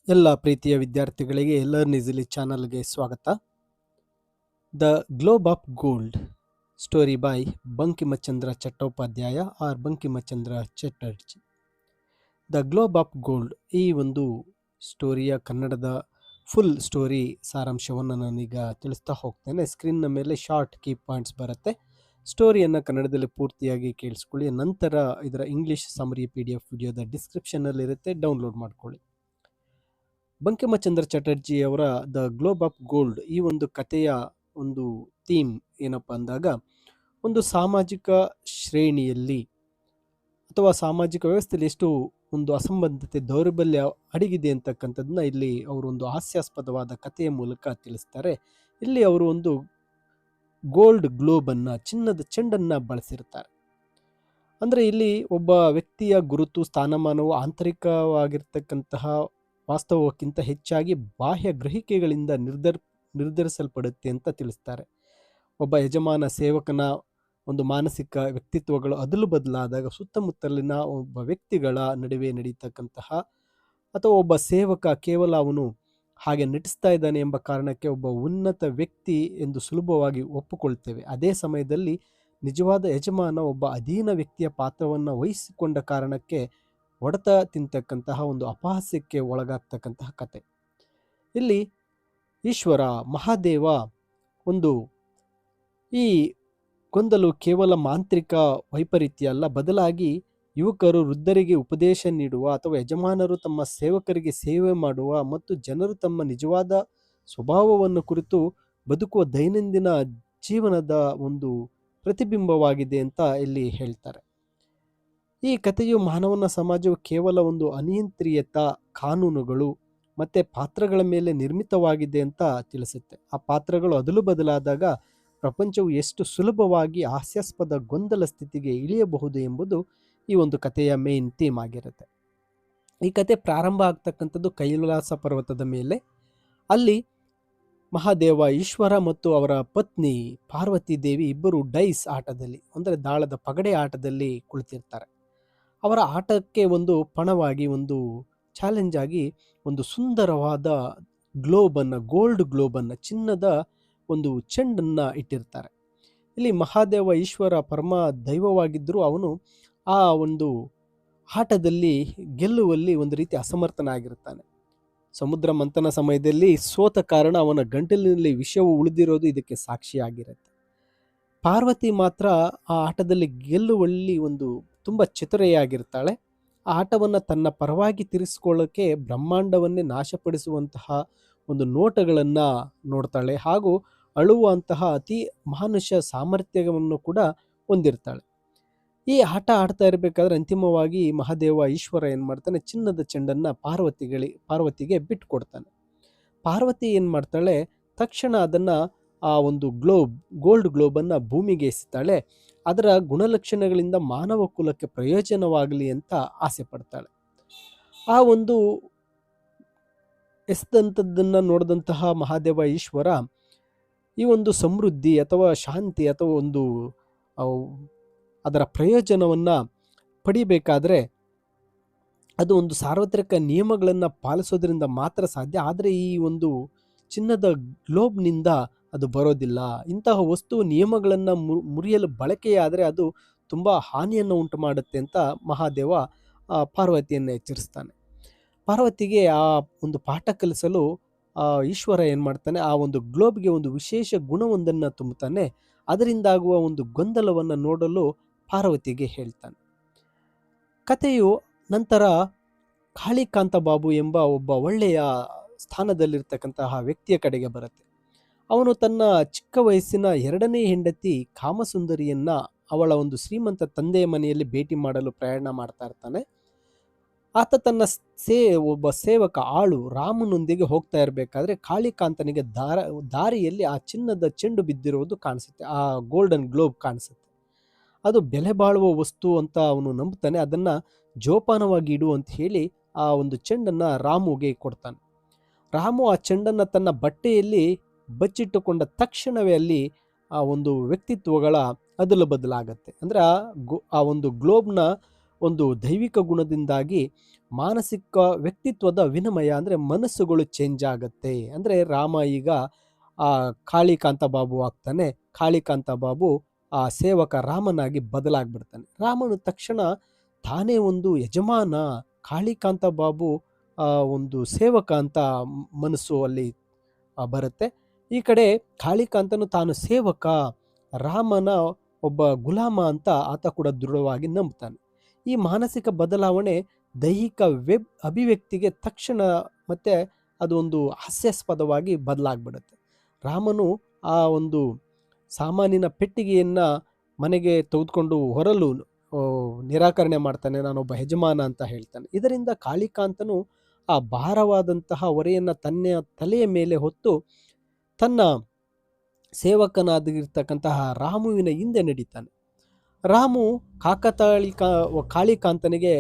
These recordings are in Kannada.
ಎಲ್ಲ ಪ್ರೀತಿಯ ವಿದ್ಯಾರ್ಥಿಗಳಿಗೆ ಲರ್ನ್ ಈಸಿಲಿ ಚಾನಲ್ಗೆ ಸ್ವಾಗತ. The globe of gold story by Bankimchandra Chattopadhyay or Bankimchandra Chatterjee. The globe of gold ಈ ಒಂದು ಸ್ಟೋರಿಯ ಕನ್ನಡದ ಫುಲ್ ಸ್ಟೋರಿ ಸಾರಾಂಶವನ್ನು ನಾನೀಗ ತಿಳಿಸ್ತಾ ಹೋಗ್ತೇನೆ. ಸ್ಕ್ರೀನ್ನ ಮೇಲೆ ಶಾರ್ಟ್ ಕೀ ಪಾಯಿಂಟ್ಸ್ ಬರುತ್ತೆ. ಸ್ಟೋರಿಯನ್ನು ಕನ್ನಡದಲ್ಲಿ ಪೂರ್ತಿಯಾಗಿ ಕೇಳಿಸ್ಕೊಳ್ಳಿ. ನಂತರ ಇದರ ಇಂಗ್ಲಿಷ್ ಸಮರಿ PDF ವಿಡಿಯೋದ ಡಿಸ್ಕ್ರಿಪ್ಷನ್ನಲ್ಲಿರುತ್ತೆ, ಡೌನ್ಲೋಡ್ ಮಾಡ್ಕೊಳ್ಳಿ. ಬಂಕಿಮಚಂದ್ರ ಚಟರ್ಜಿ ಅವರ ದ ಗ್ಲೋಬ್ ಆಫ್ ಗೋಲ್ಡ್ ಈ ಒಂದು ಕಥೆಯ ಒಂದು ಥೀಮ್ ಏನಪ್ಪ ಅಂದಾಗ, ಒಂದು ಸಾಮಾಜಿಕ ಶ್ರೇಣಿಯಲ್ಲಿ ಅಥವಾ ಸಾಮಾಜಿಕ ವ್ಯವಸ್ಥೆಯಲ್ಲಿ ಎಷ್ಟು ಒಂದು ಅಸಂಬದ್ಧತೆ, ದೌರ್ಬಲ್ಯ ಅಡಗಿದೆ ಅಂತಕ್ಕಂಥದ್ದನ್ನ ಇಲ್ಲಿ ಅವರು ಒಂದು ಹಾಸ್ಯಾಸ್ಪದವಾದ ಕಥೆಯ ಮೂಲಕ ತಿಳಿಸ್ತಾರೆ. ಇಲ್ಲಿ ಅವರು ಒಂದು ಗೋಲ್ಡ್ ಗ್ಲೋಬನ್ನು, ಚಿನ್ನದ ಚೆಂಡನ್ನು ಬಳಸಿರ್ತಾರೆ. ಅಂದರೆ ಇಲ್ಲಿ ಒಬ್ಬ ವ್ಯಕ್ತಿಯ ಗುರುತು, ಸ್ಥಾನಮಾನವು ಆಂತರಿಕವಾಗಿರ್ತಕ್ಕಂತಹ ವಾಸ್ತವಕ್ಕಿಂತ ಹೆಚ್ಚಾಗಿ ಬಾಹ್ಯ ಗ್ರಹಿಕೆಗಳಿಂದ ನಿರ್ಧರಿಸಲ್ಪಡುತ್ತೆ ಅಂತ ತಿಳಿಸ್ತಾರೆ. ಒಬ್ಬ ಯಜಮಾನ ಸೇವಕನ ಒಂದು ಮಾನಸಿಕ ವ್ಯಕ್ತಿತ್ವಗಳು ಅದಲು ಬದಲಾದಾಗ ಸುತ್ತಮುತ್ತಲಿನ ಒಬ್ಬ ವ್ಯಕ್ತಿಗಳ ನಡುವೆ ನಡೀತಕ್ಕಂತಹ, ಅಥವಾ ಒಬ್ಬ ಸೇವಕ ಕೇವಲ ಅವನು ಹಾಗೆ ನಟಿಸ್ತಾ ಇದ್ದಾನೆ ಎಂಬ ಕಾರಣಕ್ಕೆ ಒಬ್ಬ ಉನ್ನತ ವ್ಯಕ್ತಿ ಎಂದು ಸುಲಭವಾಗಿ ಒಪ್ಪಿಕೊಳ್ತೇವೆ. ಅದೇ ಸಮಯದಲ್ಲಿ ನಿಜವಾದ ಯಜಮಾನ ಒಬ್ಬ ಅಧೀನ ವ್ಯಕ್ತಿಯ ಪಾತ್ರವನ್ನು ವಹಿಸಿಕೊಂಡ ಕಾರಣಕ್ಕೆ ಹೊಡೆತ ತಿಂತಕ್ಕಂತಹ ಒಂದು ಅಪಹಾಸ್ಯಕ್ಕೆ ಒಳಗಾಗ್ತಕ್ಕಂತಹ ಕತೆ. ಇಲ್ಲಿ ಈಶ್ವರ ಮಹಾದೇವ ಒಂದು ಈ ಗೊಂದಲು ಕೇವಲ ಮಾಂತ್ರಿಕ ವೈಪರೀತ್ಯ ಅಲ್ಲ, ಬದಲಾಗಿ ಯುವಕರು ವೃದ್ಧರಿಗೆ ಉಪದೇಶ ನೀಡುವ ಅಥವಾ ಯಜಮಾನರು ತಮ್ಮ ಸೇವಕರಿಗೆ ಸೇವೆ ಮಾಡುವ ಮತ್ತು ಜನರು ತಮ್ಮ ನಿಜವಾದ ಸ್ವಭಾವವನ್ನು ಕುರಿತು ಬದುಕುವ ದೈನಂದಿನ ಜೀವನದ ಒಂದು ಪ್ರತಿಬಿಂಬವಾಗಿದೆ ಅಂತ ಇಲ್ಲಿ ಹೇಳ್ತಾರೆ. ಈ ಕಥೆಯು ಮಾನವನ ಸಮಾಜವು ಕೇವಲ ಒಂದು ಅನಿಯಂತ್ರಿತ ಕಾನೂನುಗಳು ಮತ್ತು ಪಾತ್ರಗಳ ಮೇಲೆ ನಿರ್ಮಿತವಾಗಿದೆ ಅಂತ ತಿಳಿಸುತ್ತೆ. ಆ ಪಾತ್ರಗಳು ಅದಲು ಬದಲಾದಾಗ ಪ್ರಪಂಚವು ಎಷ್ಟು ಸುಲಭವಾಗಿ ಹಾಸ್ಯಾಸ್ಪದ ಗೊಂದಲ ಸ್ಥಿತಿಗೆ ಇಳಿಯಬಹುದು ಎಂಬುದು ಈ ಒಂದು ಕಥೆಯ ಮೇನ್ ಥೀಮ್ ಆಗಿರುತ್ತೆ. ಈ ಕತೆ ಪ್ರಾರಂಭ ಆಗ್ತಕ್ಕಂಥದ್ದು ಕೈಲಾಸ ಪರ್ವತದ ಮೇಲೆ. ಅಲ್ಲಿ ಮಹಾದೇವ ಈಶ್ವರ ಮತ್ತು ಅವರ ಪತ್ನಿ ಪಾರ್ವತಿ ದೇವಿ ಇಬ್ಬರು ಡೈಸ್ ಆಟದಲ್ಲಿ, ಅಂದರೆ ದಾಳದ ಪಗಡೆ ಆಟದಲ್ಲಿ ಕುಳಿತಿರ್ತಾರೆ. ಅವರ ಆಟಕ್ಕೆ ಒಂದು ಪಣವಾಗಿ, ಒಂದು ಚಾಲೆಂಜ್ ಆಗಿ ಒಂದು ಸುಂದರವಾದ ಗ್ಲೋಬನ್ನು, ಗೋಲ್ಡ್ ಗ್ಲೋಬನ್ನು, ಚಿನ್ನದ ಒಂದು ಚೆಂಡನ್ನು ಇಟ್ಟಿರ್ತಾರೆ. ಇಲ್ಲಿ ಮಹಾದೇವ ಈಶ್ವರ ಪರಮ ದೈವವಾಗಿದ್ದರೂ ಅವನು ಆ ಒಂದು ಆಟದಲ್ಲಿ ಗೆಲ್ಲುವಲ್ಲಿ ಒಂದು ರೀತಿ ಅಸಮರ್ಥನಾಗಿರ್ತಾನೆ. ಸಮುದ್ರ ಮಂಥನ ಸಮಯದಲ್ಲಿ ಸೋತ ಕಾರಣ ಅವನ ಗಂಟಲಿನಲ್ಲಿ ವಿಷವು ಉಳಿದಿರೋದು ಇದಕ್ಕೆ ಸಾಕ್ಷಿಯಾಗಿರುತ್ತೆ. ಪಾರ್ವತಿ ಮಾತ್ರ ಆ ಆಟದಲ್ಲಿ ಗೆಲ್ಲುವಲ್ಲಿ ಒಂದು ತುಂಬ ಚತುರೆಯಾಗಿರ್ತಾಳೆ. ಆ ಆಟವನ್ನು ತನ್ನ ಪರವಾಗಿ ತಿರ್ಸ್ಕೊಳ್ಳೋಕ್ಕೆ ಬ್ರಹ್ಮಾಂಡವನ್ನೇ ನಾಶಪಡಿಸುವಂತಹ ಒಂದು ನೋಟಗಳನ್ನು ನೋಡ್ತಾಳೆ, ಹಾಗೂ ಅಳುವಂತಹ ಅತಿ ಮಾನುಷ ಸಾಮರ್ಥ್ಯವನ್ನು ಕೂಡ ಹೊಂದಿರ್ತಾಳೆ. ಈ ಆಟ ಆಡ್ತಾ ಇರಬೇಕಾದ್ರೆ ಅಂತಿಮವಾಗಿ ಮಹಾದೇವ ಈಶ್ವರ ಏನು ಮಾಡ್ತಾನೆ, ಚಿನ್ನದ ಚೆಂಡನ್ನು ಪಾರ್ವತಿಗೆ ಬಿಟ್ಟುಕೊಡ್ತಾನೆ. ಪಾರ್ವತಿ ಏನು ಮಾಡ್ತಾಳೆ, ತಕ್ಷಣ ಅದನ್ನು, ಆ ಒಂದು ಗೋಲ್ಡ್ ಗ್ಲೋಬನ್ನು ಭೂಮಿಗೆ ಎಸಿತಾಳೆ. ಅದರ ಗುಣಲಕ್ಷಣಗಳಿಂದ ಮಾನವ ಕುಲಕ್ಕೆ ಪ್ರಯೋಜನವಾಗಲಿ ಅಂತ ಆಸೆ ಪಡ್ತಾಳೆ. ಆ ಒಂದು ಎಸೆದಂಥದ್ದನ್ನು ನೋಡಿದಂತಹ ಮಹಾದೇವ ಈಶ್ವರ ಈ ಒಂದು ಸಮೃದ್ಧಿ ಅಥವಾ ಶಾಂತಿ ಅಥವಾ ಒಂದು ಅದರ ಪ್ರಯೋಜನವನ್ನು ಪಡಿಬೇಕಾದ್ರೆ ಅದು ಒಂದು ಸಾರ್ವತ್ರಿಕ ನಿಯಮಗಳನ್ನು ಪಾಲಿಸೋದ್ರಿಂದ ಮಾತ್ರ ಸಾಧ್ಯ. ಆದರೆ ಈ ಒಂದು ಚಿನ್ನದ ಗ್ಲೋಬ್ನಿಂದ ಅದು ಬರೋದಿಲ್ಲ. ಇಂತಹ ವಸ್ತು ನಿಯಮಗಳನ್ನು ಮುರಿಯಲು ಬಳಕೆಯಾದರೆ ಅದು ತುಂಬ ಹಾನಿಯನ್ನು ಉಂಟು ಮಾಡುತ್ತೆ ಅಂತ ಮಹಾದೇವ ಪಾರ್ವತಿಯನ್ನು ಎಚ್ಚರಿಸ್ತಾನೆ. ಪಾರ್ವತಿಗೆ ಆ ಒಂದು ಪಾಠ ಕಲಿಸಲು ಈಶ್ವರ ಏನು ಮಾಡ್ತಾನೆ, ಆ ಒಂದು ಗ್ಲೋಬ್ಗೆ ಒಂದು ವಿಶೇಷ ಗುಣವೊಂದನ್ನು ತುಂಬುತ್ತಾನೆ. ಅದರಿಂದಾಗುವ ಒಂದು ಗೊಂದಲವನ್ನು ನೋಡಲು ಪಾರ್ವತಿಗೆ ಹೇಳ್ತಾನೆ. ಕಥೆಯು ನಂತರ ಕಾಳಿಕಾಂತ ಬಾಬು ಎಂಬ ಒಬ್ಬ ಒಳ್ಳೆಯ ಸ್ಥಾನದಲ್ಲಿರ್ತಕ್ಕಂತಹ ವ್ಯಕ್ತಿಯ ಕಡೆಗೆ ಬರುತ್ತೆ. ಅವನು ತನ್ನ ಚಿಕ್ಕ ವಯಸ್ಸಿನ 2ನೇ ಹೆಂಡತಿ ಕಾಮಸುಂದರಿಯನ್ನು ಅವಳ ಒಂದು ಶ್ರೀಮಂತ ತಂದೆಯ ಮನೆಯಲ್ಲಿ ಭೇಟಿ ಮಾಡಲು ಪ್ರಯಾಣ ಮಾಡ್ತಾ ಇರ್ತಾನೆ. ಆತ ತನ್ನ ಒಬ್ಬ ಸೇವಕ ಆಳು ರಾಮನೊಂದಿಗೆ ಹೋಗ್ತಾ ಇರಬೇಕಾದ್ರೆ ಕಾಳಿಕಾಂತನಿಗೆ ದಾರಿಯಲ್ಲಿ ಆ ಚಿನ್ನದ ಚೆಂಡು ಬಿದ್ದಿರುವುದು ಕಾಣಿಸುತ್ತೆ, ಆ ಗೋಲ್ಡನ್ ಗ್ಲೋಬ್ ಕಾಣಿಸುತ್ತೆ. ಅದು ಬೆಲೆ ಬಾಳುವ ವಸ್ತು ಅಂತ ಅವನು ನಂಬುತ್ತಾನೆ. ಅದನ್ನು ಜೋಪಾನವಾಗಿ ಇಡು ಅಂತ ಹೇಳಿ ಆ ಒಂದು ಚೆಂಡನ್ನು ರಾಮುಗೆ ಕೊಡ್ತಾನೆ. ರಾಮು ಆ ಚೆಂಡನ್ನು ತನ್ನ ಬಟ್ಟೆಯಲ್ಲಿ ಬಚ್ಚಿಟ್ಟುಕೊಂಡ ತಕ್ಷಣವೇ ಅಲ್ಲಿ ಆ ಒಂದು ವ್ಯಕ್ತಿತ್ವಗಳ ಅದಲು ಬದಲಾಗತ್ತೆ. ಅಂದರೆ ಆ ಒಂದು ಗ್ಲೋಬ್ನ ಒಂದು ದೈವಿಕ ಗುಣದಿಂದಾಗಿ ಮಾನಸಿಕ ವ್ಯಕ್ತಿತ್ವದ ವಿನಿಮಯ, ಅಂದರೆ ಮನಸ್ಸುಗಳು ಚೇಂಜ್ ಆಗುತ್ತೆ. ಅಂದರೆ ರಾಮ ಈಗ ಆ ಕಾಳಿಕಾಂತ ಬಾಬು ಆಗ್ತಾನೆ. ಕಾಳಿಕಾಂತ ಬಾಬು ಆ ಸೇವಕ ರಾಮನಾಗಿ ಬದಲಾಗ್ಬಿಡ್ತಾನೆ. ರಾಮನು ತಕ್ಷಣ ತಾನೇ ಒಂದು ಯಜಮಾನ, ಕಾಳಿಕಾಂತ ಬಾಬು ಒಂದು ಸೇವಕ ಅಂತ ಮನಸ್ಸು ಅಲ್ಲಿ ಬರುತ್ತೆ. ಈ ಕಡೆ ಕಾಳಿಕಾಂತನು ತಾನು ಸೇವಕ, ರಾಮನ ಒಬ್ಬ ಗುಲಾಮ ಅಂತ ಆತ ಕೂಡ ದೃಢವಾಗಿ ನಂಬ್ತಾನೆ. ಈ ಮಾನಸಿಕ ಬದಲಾವಣೆ ದೈಹಿಕ ಅಭಿವ್ಯಕ್ತಿಗೆ ತಕ್ಷಣ ಮತ್ತೆ ಅದು ಒಂದು ಹಾಸ್ಯಾಸ್ಪದವಾಗಿ ಬದಲಾಗ್ಬಿಡುತ್ತೆ. ರಾಮನು ಆ ಒಂದು ಸಾಮಾನಿನ ಪೆಟ್ಟಿಗೆಯನ್ನು ಮನೆಗೆ ತೆಗೆದುಕೊಂಡು ಹೊರಲು ನಿರಾಕರಣೆ ಮಾಡ್ತಾನೆ. ನಾನೊಬ್ಬ ಯಜಮಾನ ಅಂತ ಹೇಳ್ತಾನೆ. ಇದರಿಂದ ಕಾಳಿಕಾಂತನು ಆ ಭಾರವಾದಂತಹ ಹೊರೆಯನ್ನು ತನ್ನ ತಲೆಯ ಮೇಲೆ ಹೊತ್ತು ತನ್ನ ಸೇವಕನಾಗಿರ್ತಕ್ಕಂತಹ ರಾಮುವಿನ ಹಿಂದೆ ನಡೀತಾನೆ. ರಾಮು ಕಾಳಿಕಾಂತನಿಗೆ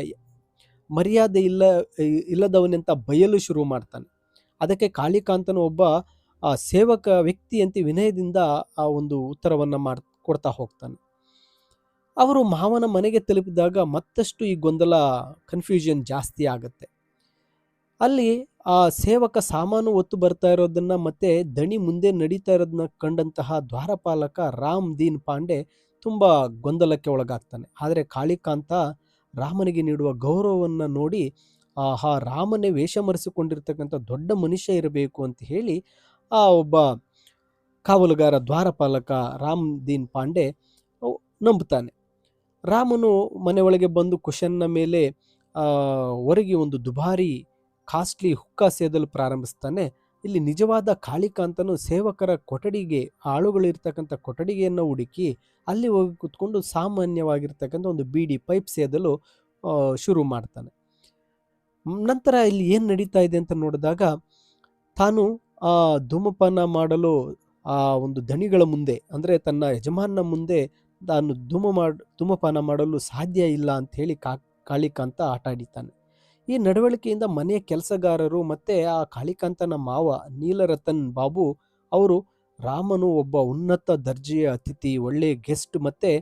ಮರ್ಯಾದೆ ಇಲ್ಲದವನೆಂತ ಬಯಲು ಶುರು ಮಾಡ್ತಾನೆ. ಅದಕ್ಕೆ ಕಾಳಿಕಾಂತನು ಒಬ್ಬ ಸೇವಕ ವ್ಯಕ್ತಿಯಂತೆ ವಿನಯದಿಂದ ಆ ಒಂದು ಉತ್ತರವನ್ನು ಕೊಡ್ತಾ ಹೋಗ್ತಾನೆ. ಅವರು ಮಾವನ ಮನೆಗೆ ತಲುಪಿದಾಗ ಮತ್ತಷ್ಟು ಈ ಗೊಂದಲ, ಕನ್ಫ್ಯೂಷನ್ ಜಾಸ್ತಿ ಆಗುತ್ತೆ. ಅಲ್ಲಿ ಆ ಸೇವಕ ಸಾಮಾನು ಹೊತ್ತು ಬರ್ತಾ ಇರೋದನ್ನ ಮತ್ತೆ ದಣಿ ಮುಂದೆ ನಡೀತಾ ಇರೋದನ್ನ ಕಂಡಂತಹ ದ್ವಾರಪಾಲಕ ರಾಮ್ ದೀನ್ ಪಾಂಡೆ ತುಂಬ ಗೊಂದಲಕ್ಕೆ ಒಳಗಾಗ್ತಾನೆ. ಆದರೆ ಕಾಳಿಕಾಂತ ರಾಮನಿಗೆ ನೀಡುವ ಗೌರವವನ್ನು ನೋಡಿ ರಾಮನೇ ವೇಷ ಮರೆಸಿಕೊಂಡಿರ್ತಕ್ಕಂಥ ದೊಡ್ಡ ಮನುಷ್ಯ ಇರಬೇಕು ಅಂತ ಹೇಳಿ ಆ ಒಬ್ಬ ಕಾವಲುಗಾರ ದ್ವಾರಪಾಲಕ ರಾಮ್ ದೀನ್ ಪಾಂಡೆ ನಂಬುತ್ತಾನೆ. ರಾಮನು ಮನೆಯೊಳಗೆ ಬಂದು ಕುಶನ್ನ ಮೇಲೆ ಹೊರಗೆ ಒಂದು ದುಬಾರಿ ಕಾಸ್ಟ್ಲಿ ಹುಕ್ಕ ಸೇದಲು ಪ್ರಾರಂಭಿಸ್ತಾನೆ. ಇಲ್ಲಿ ನಿಜವಾದ ಕಾಳಿಕಾಂತನು ಸೇವಕರ ಕೊಠಡಿಗೆ, ಆಳುಗಳಿರ್ತಕ್ಕಂಥ ಕೊಠಡಿಗೆಯನ್ನು ಹುಡುಕಿ ಅಲ್ಲಿ ಹೋಗಿ ಕೂತ್ಕೊಂಡು ಸಾಮಾನ್ಯವಾಗಿರ್ತಕ್ಕಂಥ ಒಂದು ಬೀಡಿ ಪೈಪ್ ಸೇದಲು ಶುರು ಮಾಡ್ತಾನೆ. ನಂತರ ಇಲ್ಲಿ ಏನು ನಡೀತಾ ಇದೆ ಅಂತ ನೋಡಿದಾಗ, ತಾನು ಧೂಮಪಾನ ಮಾಡಲು ಆ ಒಂದು ದಣಿಗಳ ಮುಂದೆ, ಅಂದರೆ ತನ್ನ ಯಜಮಾನನ ಮುಂದೆ ತಾನು ಧೂಮಪಾನ ಮಾಡಲು ಸಾಧ್ಯ ಇಲ್ಲ ಅಂತ ಹೇಳಿ ಕಾಳಿಕಾಂತ ಆಟ ಆಡಿತಾನೆ. ಈ ನಡವಳಿಕೆಯಿಂದ ಮನೆಯ ಕೆಲಸಗಾರರು ಮತ್ತೆ ಆ ಕಾಳಿಕಾಂತನ ಮಾವ ನೀಲರತನ್ ಬಾಬು ಅವರು ರಾಮನು ಒಬ್ಬ ಉನ್ನತ ದರ್ಜೆಯ ಅತಿಥಿ, ಒಳ್ಳೆ ಗೆಸ್ಟ್ ಮತ್ತೆ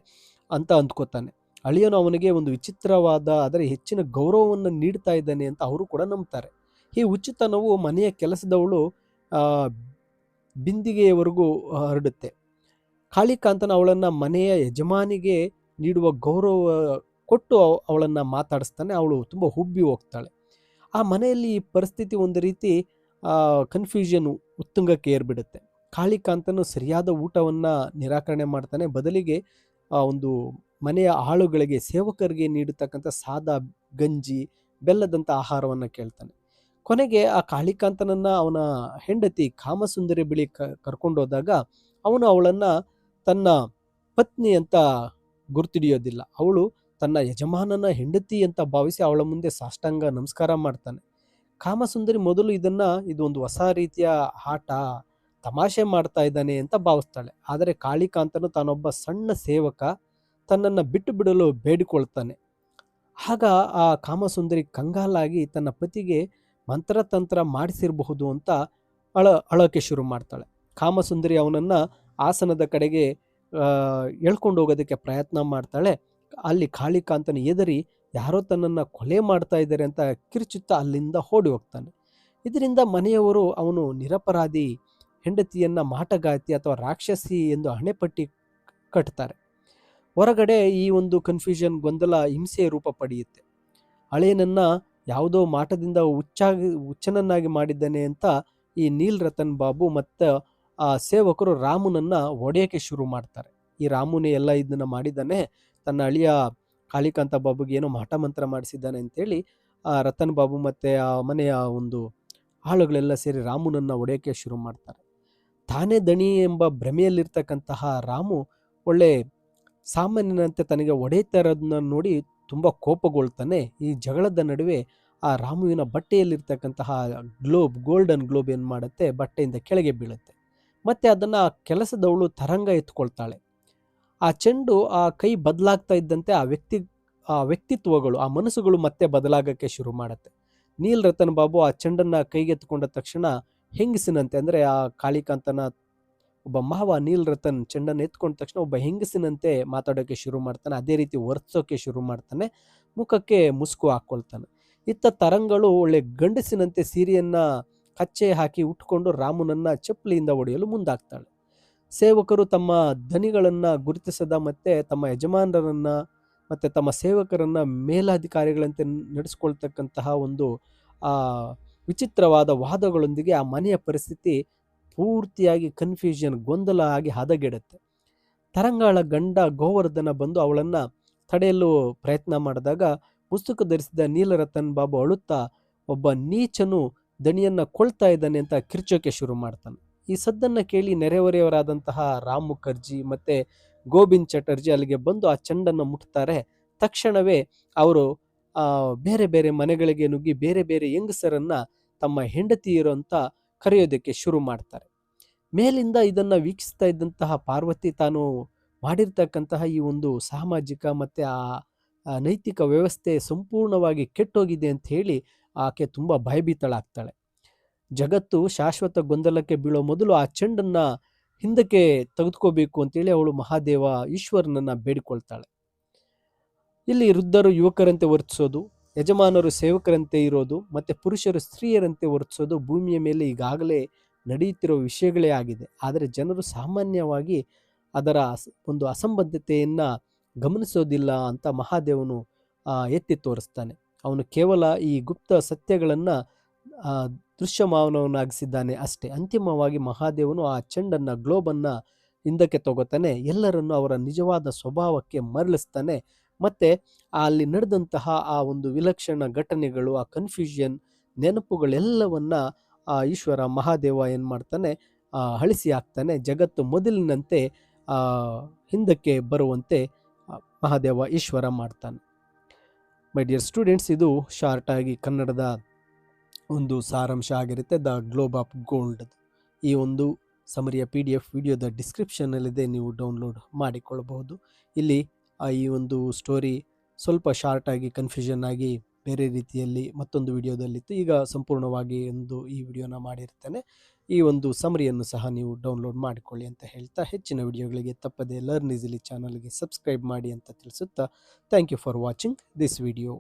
ಅಂತ ಅಂದ್ಕೋತಾನೆ. ಅಳಿಯನು ಅವನಿಗೆ ಒಂದು ವಿಚಿತ್ರವಾದ ಆದರೆ ಹೆಚ್ಚಿನ ಗೌರವವನ್ನು ನೀಡ್ತಾ ಇದ್ದಾನೆ ಅಂತ ಅವರು ಕೂಡ ನಂಬ್ತಾರೆ. ಈ ಹುಚ್ಚುತನವು ಮನೆಯ ಕೆಲಸದವಳು ಬಿಂದಿಗೆಯವರೆಗೂ ಹರಡುತ್ತೆ. ಕಾಳಿಕಾಂತನ ಅವಳನ್ನು ಮನೆಯ ಯಜಮಾನಿಗೆ ನೀಡುವ ಗೌರವ ಕೊಟ್ಟು ಅವಳನ್ನು ಮಾತಾಡಿಸ್ತಾನೆ. ಅವಳು ತುಂಬ ಹುಬ್ಬಿ ಹೋಗ್ತಾಳೆ. ಆ ಮನೆಯಲ್ಲಿ ಈ ಪರಿಸ್ಥಿತಿ ಒಂದು ರೀತಿ ಕನ್ಫ್ಯೂಷನ್ ಉತ್ತುಂಗಕ್ಕೆ ಏರ್ಬಿಡುತ್ತೆ. ಕಾಳಿಕಾಂತನು ಸರಿಯಾದ ಊಟವನ್ನು ನಿರಾಕರಣೆ ಮಾಡ್ತಾನೆ. ಬದಲಿಗೆ ಒಂದು ಮನೆಯ ಆಳುಗಳಿಗೆ, ಸೇವಕರಿಗೆ ನೀಡತಕ್ಕಂಥ ಸಾದಾ ಗಂಜಿ, ಬೆಲ್ಲದಂಥ ಆಹಾರವನ್ನು ಕೇಳ್ತಾನೆ. ಕೊನೆಗೆ ಆ ಕಾಳಿಕಾಂತನನ್ನು ಅವನ ಹೆಂಡತಿ ಕಾಮಸುಂದರಿ ಬಳಿ ಕರ್ಕೊಂಡೋದಾಗ ಅವನು ಅವಳನ್ನು ತನ್ನ ಪತ್ನಿ ಅಂತ ಗುರ್ತಿಡಿಯೋದಿಲ್ಲ. ಅವಳು ತನ್ನ ಯಜಮಾನನ ಹೆಂಡತಿ ಅಂತ ಭಾವಿಸಿ ಅವಳ ಮುಂದೆ ಸಾಷ್ಟಾಂಗ ನಮಸ್ಕಾರ ಮಾಡ್ತಾನೆ. ಕಾಮಸುಂದರಿ ಮೊದಲು ಇದು ಒಂದು ಹೊಸ ರೀತಿಯ ಆಟ, ತಮಾಷೆ ಮಾಡ್ತಾ ಇದ್ದಾನೆ ಅಂತ ಭಾವಿಸ್ತಾಳೆ. ಆದರೆ ಕಾಳಿಕಾಂತನು ತಾನೊಬ್ಬ ಸಣ್ಣ ಸೇವಕ, ತನ್ನನ್ನು ಬಿಟ್ಟು ಬಿಡಲು ಬೇಡಿಕೊಳ್ತಾನೆ. ಆಗ ಆ ಕಾಮಸುಂದರಿ ಕಂಗಾಲಾಗಿ ತನ್ನ ಪತಿಗೆ ಮಂತ್ರತಂತ್ರ ಮಾಡಿಸಿರಬಹುದು ಅಂತ ಅಳೋಕೆ ಶುರು ಮಾಡ್ತಾಳೆ. ಕಾಮಸುಂದರಿ ಅವನನ್ನು ಆಸನದ ಕಡೆಗೆ ಎಳ್ಕೊಂಡು ಹೋಗೋದಕ್ಕೆ ಪ್ರಯತ್ನ ಮಾಡ್ತಾಳೆ. ಅಲ್ಲಿ ಕಾಳಿಕಾಂತನ ಎದರಿ ಯಾರೋ ತನ್ನನ್ನು ಕೊಲೆ ಮಾಡ್ತಾ ಇದ್ದಾರೆ ಅಂತ ಕಿರುಚುತ್ತಾ ಅಲ್ಲಿಂದ ಓಡಿ ಹೋಗ್ತಾನೆ. ಇದರಿಂದ ಮನೆಯವರು ಅವನು ನಿರಪರಾಧಿ ಹೆಂಡತಿಯನ್ನು ಮಾಟಗಾತಿ ಅಥವಾ ರಾಕ್ಷಸಿ ಎಂದು ಹಣೆಪಟ್ಟಿ ಕಟ್ತಾರೆ. ಹೊರಗಡೆ ಈ ಒಂದು ಕನ್ಫ್ಯೂಷನ್, ಗೊಂದಲ ಹಿಂಸೆಯ ರೂಪ ಪಡೆಯುತ್ತೆ. ಹಳೆಯನನ್ನು ಯಾವುದೋ ಮಾಟದಿಂದ ಹುಚ್ಚನನ್ನಾಗಿ ಮಾಡಿದ್ದಾನೆ ಅಂತ ಈ ನೀಲ್ ರತನ್ ಬಾಬು ಮತ್ತು ಆ ಸೇವಕರು ರಾಮನನ್ನು ಒಡೆಯೋಕ್ಕೆ ಶುರು ಮಾಡ್ತಾರೆ. ಈ ರಾಮುನೇ ಎಲ್ಲ ಇದನ್ನು ಮಾಡಿದ್ದಾನೆ, ತನ್ನ ಅಳಿಯ ಕಾಳಿಕಾಂತ ಬಾಬುಗೆ ಏನೋ ಮಾಟ ಮಂತ್ರ ಮಾಡಿಸಿದ್ದಾನೆ ಅಂತೇಳಿ ಆ ರತನ್ ಬಾಬು ಮತ್ತು ಆ ಮನೆಯ ಒಂದು ಆಳುಗಳೆಲ್ಲ ಸೇರಿ ರಾಮನನ್ನು ಒಡೆಯೋಕ್ಕೆ ಶುರು ಮಾಡ್ತಾರೆ. ತಾನೇ ದಣಿ ಎಂಬ ಭ್ರಮೆಯಲ್ಲಿರ್ತಕ್ಕಂತಹ ರಾಮು ಒಳ್ಳೆ ಸಾಮಾನ್ಯನಂತೆ ತನಗೆ ಹೊಡೆಯುತ್ತಾ ಇರೋದನ್ನ ನೋಡಿ ತುಂಬ ಕೋಪಗೊಳ್ತಾನೆ. ಈ ಜಗಳದ ನಡುವೆ ಆ ರಾಮುವಿನ ಬಟ್ಟೆಯಲ್ಲಿರ್ತಕ್ಕಂತಹ ಗೋಲ್ಡನ್ ಗ್ಲೋಬ್ ಏನು ಮಾಡುತ್ತೆ, ಬಟ್ಟೆಯಿಂದ ಕೆಳಗೆ ಬೀಳುತ್ತೆ. ಮತ್ತೆ ಅದನ್ನು ಕೆಲಸದವಳು ತರಂಗ ಎತ್ಕೊಳ್ತಾಳೆ. ಆ ಚೆಂಡು ಆ ಕೈ ಬದಲಾಗ್ತಾ ಇದ್ದಂತೆ ಆ ವ್ಯಕ್ತಿತ್ವಗಳು, ಆ ಮನಸ್ಸುಗಳು ಮತ್ತೆ ಬದಲಾಗಕ್ಕೆ ಶುರು ಮಾಡುತ್ತೆ. ನೀಲ್ ರತನ್ ಬಾಬು ಆ ಚೆಂಡನ್ನು ಕೈಗೆತ್ಕೊಂಡ ತಕ್ಷಣ ಹೆಂಗಸಿನಂತೆ, ಅಂದರೆ ಆ ಕಾಳಿಕಾಂತನ ಒಬ್ಬ ಮಾವ ನೀಲ್ ರತನ್ ಚೆಂಡನ್ನು ಎತ್ಕೊಂಡ ತಕ್ಷಣ ಒಬ್ಬ ಹೆಂಗಸಿನಂತೆ ಮಾತಾಡೋಕ್ಕೆ ಶುರು ಮಾಡ್ತಾನೆ. ಅದೇ ರೀತಿ ವರ್ತಿಸೋಕ್ಕೆ ಶುರು ಮಾಡ್ತಾನೆ. ಮುಖಕ್ಕೆ ಮುಸುಕು ಹಾಕ್ಕೊಳ್ತಾನೆ. ಇತ್ತ ತರಂಗಳು ಒಳ್ಳೆ ಗಂಡಸಿನಂತೆ ಸೀರೆಯನ್ನ ಕಚ್ಚೆ ಹಾಕಿ ಉಟ್ಕೊಂಡು ರಾಮನನ್ನ ಚಪ್ಪಲಿಯಿಂದ ಹೊಡೆಯಲು ಮುಂದಾಗ್ತಾಳೆ. ಸೇವಕರು ತಮ್ಮ ದನಿಗಳನ್ನ ಗುರುತಿಸದ ಮತ್ತೆ ತಮ್ಮ ಯಜಮಾನರನ್ನ ಮತ್ತೆ ತಮ್ಮ ಸೇವಕರನ್ನ ಮೇಲಾಧಿಕಾರಿಗಳಂತೆ ನಡೆಸ್ಕೊಳ್ತಕ್ಕಂತಹ ಒಂದು ಆ ವಿಚಿತ್ರವಾದ ವಾದಗಳೊಂದಿಗೆ ಆ ಮನೆಯ ಪರಿಸ್ಥಿತಿ ಪೂರ್ತಿಯಾಗಿ ಕನ್ಫ್ಯೂಷನ್, ಗೊಂದಲ ಆಗಿ ಹದಗೆಡುತ್ತೆ. ತರಂಗಾಳ ಗಂಡ ಗೋವರ್ಧನ ಬಂದು ಅವಳನ್ನ ತಡೆಯಲು ಪ್ರಯತ್ನ ಮಾಡಿದಾಗ ಮುಸುಕು ಧರಿಸಿದ ನೀಲರತನ್ ಬಾಬು ಅಳುತ್ತಾ ಒಬ್ಬ ನೀಚನು ದಣಿಯನ್ನ ಕೊಳ್ತಾ ಇದ್ದಾನೆ ಅಂತ ಕಿರ್ಚೋಕೆ ಶುರು ಮಾಡ್ತಾನೆ. ಈ ಸದ್ದನ್ನ ಕೇಳಿ ನೆರೆಹೊರೆಯವರಾದಂತಹ ರಾಮ್ ಮುಖರ್ಜಿ ಮತ್ತೆ ಗೋವಿಂದ್ ಚಟರ್ಜಿ ಅಲ್ಲಿಗೆ ಬಂದು ಆ ಚೆಂಡನ್ನು ಮುಟ್ತಾರೆ. ತಕ್ಷಣವೇ ಅವರು ಬೇರೆ ಬೇರೆ ಮನೆಗಳಿಗೆ ನುಗ್ಗಿ ಬೇರೆ ಬೇರೆ ಹೆಂಗಸರನ್ನ ತಮ್ಮ ಹೆಂಡತಿಯರು ಅಂತ ಕರೆಯೋದಕ್ಕೆ ಶುರು ಮಾಡ್ತಾರೆ. ಮೇಲಿಂದ ಇದನ್ನ ವೀಕ್ಷಿಸ್ತಾ ಇದ್ದಂತಹ ಪಾರ್ವತಿ ತಾನು ಮಾಡಿರ್ತಕ್ಕಂತಹ ಈ ಒಂದು ಸಾಮಾಜಿಕ ಮತ್ತೆ ಆ ನೈತಿಕ ವ್ಯವಸ್ಥೆ ಸಂಪೂರ್ಣವಾಗಿ ಕೆಟ್ಟೋಗಿದೆ ಅಂತ ಹೇಳಿ ಆಕೆ ತುಂಬಾ ಭಯಭೀತಳಾಗ್ತಾಳೆ. ಜಗತ್ತು ಶಾಶ್ವತ ಗೊಂದಲಕ್ಕೆ ಬೀಳೋ ಮೊದಲು ಆ ಚೆಂಡನ್ನ ಹಿಂದಕ್ಕೆ ತೆಗೆದುಕೋಬೇಕು ಅಂತೇಳಿ ಅವಳು ಮಹಾದೇವ ಈಶ್ವರನನ್ನ ಬೇಡಿಕೊಳ್ತಾಳೆ. ಇಲ್ಲಿ ವೃದ್ಧರು ಯುವಕರಂತೆ ವರ್ತಿಸೋದು, ಯಜಮಾನರು ಸೇವಕರಂತೆ ಇರೋದು ಮತ್ತೆ ಪುರುಷರು ಸ್ತ್ರೀಯರಂತೆ ವರ್ತಿಸೋದು ಭೂಮಿಯ ಮೇಲೆ ಈಗಾಗಲೇ ನಡೆಯುತ್ತಿರುವ ವಿಷಯಗಳೇ ಆಗಿದೆ. ಆದರೆ ಜನರು ಸಾಮಾನ್ಯವಾಗಿ ಅದರ ಒಂದು ಅಸಂಬದ್ಧತೆಯನ್ನ ಗಮನಿಸೋದಿಲ್ಲ ಅಂತ ಮಹಾದೇವನು ಎತ್ತಿ ತೋರಿಸ್ತಾನೆ. ಅವನು ಕೇವಲ ಈ ಗುಪ್ತ ಸತ್ಯಗಳನ್ನ ದೃಶ್ಯಮಾನವನ್ನಾಗಿಸಿದ್ದಾನೆ ಅಷ್ಟೇ. ಅಂತಿಮವಾಗಿ ಮಹಾದೇವನು ಆ ಚೆಂಡನ್ನ ಗ್ಲೋಬನ್ನ ಹಿಂದಕ್ಕೆ ತಗೋತಾನೆ, ಎಲ್ಲರನ್ನು ಅವರ ನಿಜವಾದ ಸ್ವಭಾವಕ್ಕೆ ಮರಳಿಸ್ತಾನೆ. ಮತ್ತೆ ಅಲ್ಲಿ ನಡೆದಂತಹ ಆ ಒಂದು ವಿಲಕ್ಷಣ ಘಟನೆಗಳು, ಆ ಕನ್ಫ್ಯೂಷನ್ ನೆನಪುಗಳೆಲ್ಲವನ್ನ ಆ ಈಶ್ವರ ಮಹಾದೇವ ಏನ್ ಮಾಡ್ತಾನೆ, ಅಳಿಸಿ ಹಾಕ್ತಾನೆ. ಜಗತ್ತು ಮೊದಲಿನಂತೆ ಹಿಂದಕ್ಕೆ ಬರುವಂತೆ ಮಹಾದೇವ ಈಶ್ವರ ಮಾಡ್ತಾನೆ. ಮೈ ಡಿಯರ್ ಸ್ಟೂಡೆಂಟ್ಸ್, ಇದು ಶಾರ್ಟ್ ಆಗಿ ಕನ್ನಡದ ಒಂದು ಸಾರಾಂಶ ಆಗಿರುತ್ತೆ, ದ ಗ್ಲೋಬ್ ಆಫ್ ಗೋಲ್ಡ್. ಈ ಒಂದು ಸಮರಿಯ PDF ವಿಡಿಯೋದ ಡಿಸ್ಕ್ರಿಪ್ಷನ್ನಲ್ಲಿದೆ, ನೀವು ಡೌನ್ಲೋಡ್ ಮಾಡಿಕೊಳ್ಳಬಹುದು. ಇಲ್ಲಿ ಈ ಒಂದು ಸ್ಟೋರಿ ಸ್ವಲ್ಪ ಶಾರ್ಟ್ ಆಗಿ ಕನ್ಫ್ಯೂಷನ್ ಆಗಿ ಬೇರೆ ರೀತಿಯಲ್ಲಿ ಮತ್ತೊಂದು ವಿಡಿಯೋದಲ್ಲಿತ್ತು. ಈಗ ಸಂಪೂರ್ಣವಾಗಿ ಈ ವಿಡಿಯೋನ ಮಾಡಿರ್ತೇನೆ. ಈ ಒಂದು ಸಮರಿಯನ್ನು ಸಹ ನೀವು ಡೌನ್ಲೋಡ್ ಮಾಡಿಕೊಳ್ಳಿ ಅಂತ ಹೇಳ್ತಾ, ಹೆಚ್ಚಿನ ವಿಡಿಯೋಗಳಿಗೆ ತಪ್ಪದೆ ಲರ್ನ್ ಈಸಿಲಿ ಚಾನಲ್ಗೆ ಸಬ್ಸ್ಕ್ರೈಬ್ ಮಾಡಿ ಅಂತ ತಿಳಿಸುತ್ತಾ, thank you for watching this video.